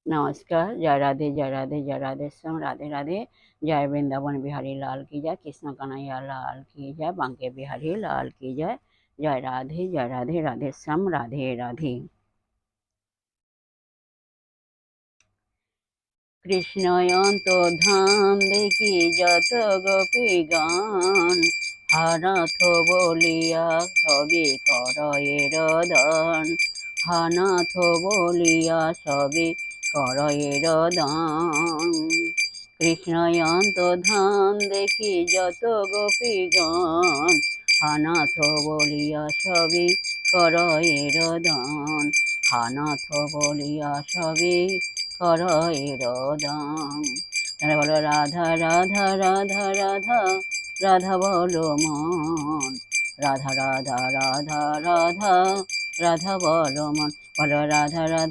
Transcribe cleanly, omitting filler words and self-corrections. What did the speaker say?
नमस्कार, जय राधे, जय राधे, जय राधे श्याम, राधे राधे। जय वृंदावन बिहारी लाल की जय, कृष्ण कन्हैया लाल की जय, बांके बिहारी लाल की जय। जय राधे, जय राधे, राधे श्याम, राधे राधे। কৃষ্ণয়ন্ত ধাম দেখি যত গোপী গান, হানাথ বলিয়া সবে করয়ের দান, হানাথ বলিয়া সবে করয়ের দান। কৃষ্ণয়ন্ত ধাম দেখি যত গোপী গান, হানাথ বলিয়া সবে করয়ের দান, হানাথ বলিয়া সবে করয়ের দান। তারা বলো রাধা রাধা রাধা রাধা, রাধা বলো মন, রাধা রাধা রাধা রাধা, রাধা বলো মন, বলো রাধা রাধা।